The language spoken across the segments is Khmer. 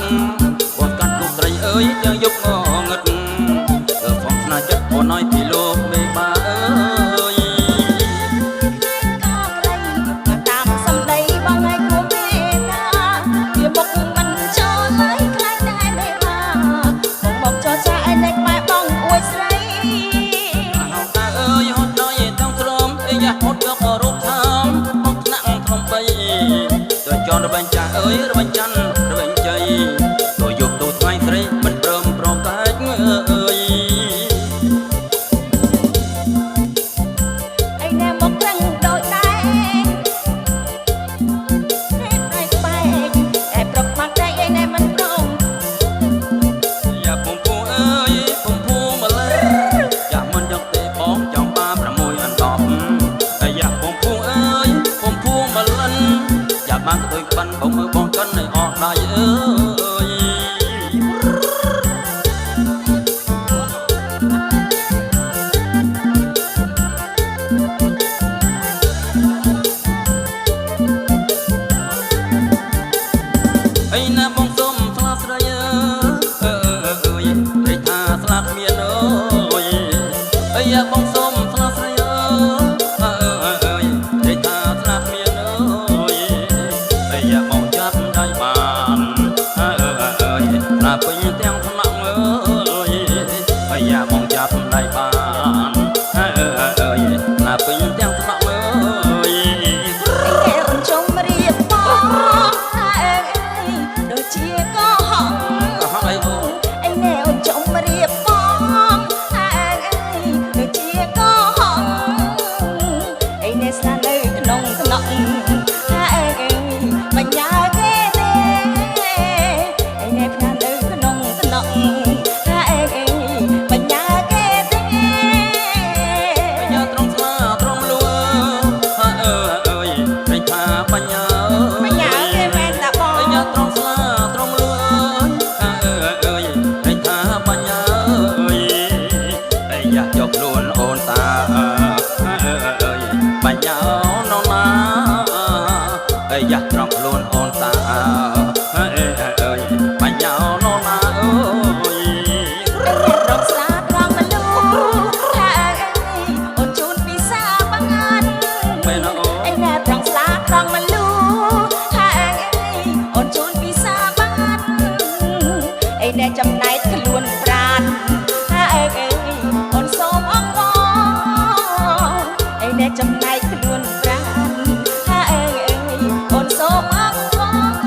គាត់កាត់លោកស្រីអើយទាំងយកងងឹតទៅផងស្នាចិត្តអូនឲ្យពីលោកមេបាអើយតាមសំដីបងឲ្យគួរមេតាវាបុកមិនចូលឡើយខ្លាចតែមេបាមកចោចាឯនេះម៉ែបងអួយស្រីហៅតាអើយហត់ដល់ទាំងស្រមអីយ៉ាហត់យករូបថើមមកថ្នាក់ក្នុងបីទៅចនរបាញ់ចាស់អើយរបាញ់ច័ន្ទរបាញ់ជ័យទៅយកទូថ្លៃស្រីមិនព្រមប្រកាសអើយឯណែមកក្រឹងដូចតែតែក្បែកតែប្រុកមកតែឯណែមិនព្រមយ៉ាពំពួងអើយពំពួងម្លេះយ៉ាមិនយកទេបងចង់បា6អណ្ដប់តែយ៉ាពំពួងអើយពំពួងម្លិនយ៉ាបានទៅប៉ាន់បងមើលបងកិននៅអស់ដៃអើយអីណាបងសុំស្លាស្រីអើយតែថាស្លាប់មានអើយអីយ៉ាបងសុំស្លាស្រីអើយតែថាស្លាប់មានអើយអីយ៉ាបងចាប់ដៃបានអើយណាពេញទាំងថ្នាក់អើយអីយ៉ាបងចាប់ដៃបានអើយណាពេញទាំងថ្នាក់អើយឯអូនចុំរៀបបងដូចជាក៏ហងក៏ហត់អីអូឯណែអូនចុំរៀបបងដូចជាក៏ហងឯណែស្នានៅក្នុងថ្នាក់បញ្ញាគេទេឯណែផ្ញើនៅក្នុងថ្នាក់បញ្ញាគេទេ បញ្ញាត្រង់ស្លាត្រង់លួអើយតែថាបញ្ញា បញ្ញាគេមែនតាបង បញ្ញាត្រង់ស្លាត្រង់លួអើយតែថាបញ្ញាអើយតែយ៉ាយកខ្លួនអូនតាអើយបញ្ញានងណាតែយ៉ាត្រង់ខ្លួនអូនតាអើយបញ្ញានងណាអើយរកស្លាត្រង់មលូថាអូនជូនពីសាបង្ងាត់ មែនអូ ឯណែត្រង់ស្លាត្រង់មលូថាអូនជូនពីសាបង្ងាត់ឯណែចំណែកខ្លួនប្រានថាអូនសូមអង្វរឯណែចំណែកខ្លួនប្រានថាអូនសូមអង្វរ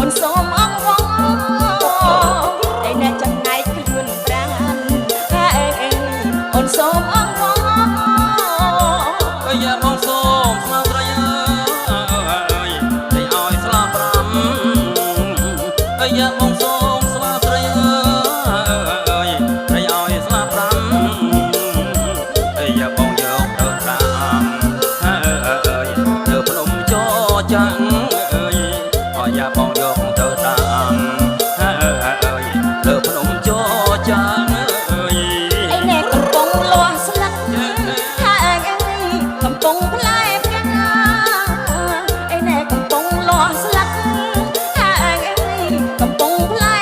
នសូមអង្វរឯអ្នកចំណាយខ្លួនប្រាណអូនសូមអង្វរ យ៉ាបងសូមស្លាប់ត្រៃអើយđểឲ្យស្លាប់ប្រាំយ៉ាបងសូមស្លាប់ត្រៃអើយđểឲ្យស្លាប់ប្រាំយ៉ាបងយកទៅប្រាំអើយទៅភ្នំចោចាំងអើយយ៉ាបងយកទៅដាំអើយទៅភ្នំចោចាំងអើយ ឯអ្នកកំពុងលាស់ស្លឹកថាអើយកំពុងផ្លែផ្កាឯអ្នកកំពុងលាស់ស្លឹកថាអើយកំពុងផ្លែ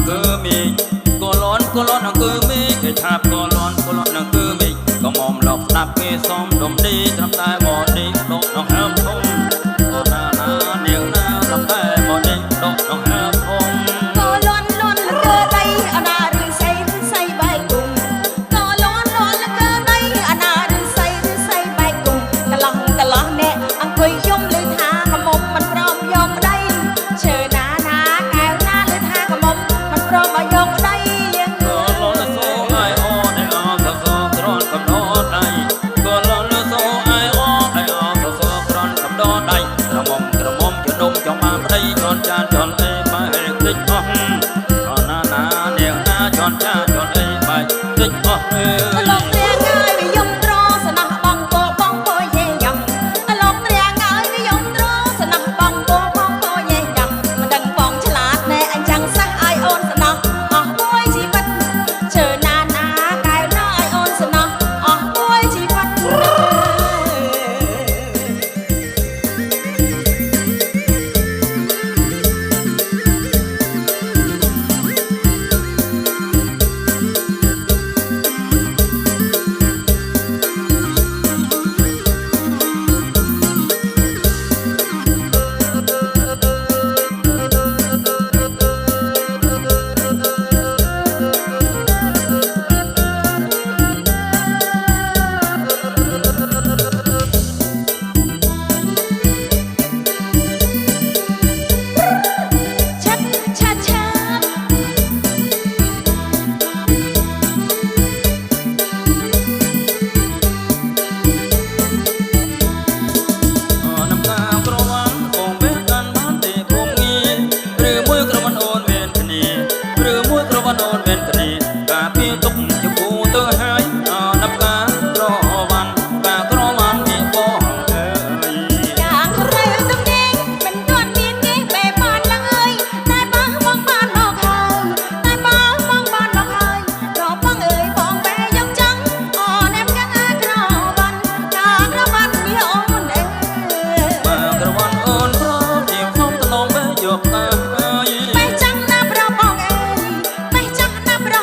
អង្គើមីក៏លន់អង្គើមីគេថាបក៏លន់អង្គើមីក៏មុំលបស្ដាប់គេសំដុំឌីត្រឹមតែមកឌីដកដងហើមធំក៏ណានាងណាត្រឹមតែមកឌីដកដងហើមធំក៏លន់លើដៃអណាឬស័យបែកគុំក៏លន់លើដៃអណាឬស័យបែកគុំកន្លោះអ្នកអង្គុយយំលើថាកមុំមិនព្រមយកប្តីឈើណាកែវណាលើថាកមុំមិនព្រមឲ្យយកប្តីក៏លន់សូអាយអូនអើក៏សូក្រនកំដរដៃក៏លន់សូអាយអូនអើក៏សូក្រនកំដរដៃក្រមុំជដុំចង់បានប្តីជន់ចានជន់អីបែកតិចអស់ក៏ណានាងណាជន់ចានជន់អីបែកតិចអស់លោកត្រាំងឲ្យវាយំត្រស្នះបងពោយេយ៉ាងលោកត្រាំងឲ្យវាយំត្រស្នះបងពោយេយ៉ាងមិនដឹងបងឆ្លាតណែអញ្ចឹងសះឲ្យអូនស្នះអស់មួយជីវិតឈើណាកែវណាឲ្យអូនស្នះអស់មួយជីវិតឆាน้ำตาក្រវ៉ាន់បងបេះកាន់បានទេពុំងាឬមួយក្រវ៉ាន់អូនមានគ្នាឬមួយក្រវ៉ាន់អូនមានគ្នាការពីទុកជាគូទៅហើយน้ำตาក្រវ៉ាន់មានបងអើយយ៉ាងរើទំនេងមិនទាន់មានគេបែបបានឡើយតែបងបានមកហើយតែបងបានមកហើយក្របងអើយបងបែយកចឹងអូនemកាក្រវ៉ាន់មានអូនអើយក្រវ៉ាន់អូនប្រជាខ្ញុំតំណងបេះយកតាអើយបេះចឹងណាប្របងអើយបេះចឹងណាប្រ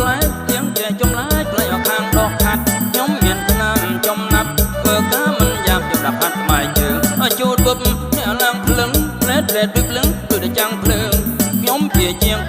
ប្លែកទាំងជាចំឡាយផ្លែអខាងដកខាត់ខ្ញុំមានឆ្នាំចំណាប់ធ្វើការមិនយ៉ាប់យកដាក់ហាត់ក្បែរជើងជូតពុបអ្នកឡើងភ្លឹងត្រេតដូចភ្លឹងដូចតែចាំងភ្លើងខ្ញុំជាជាង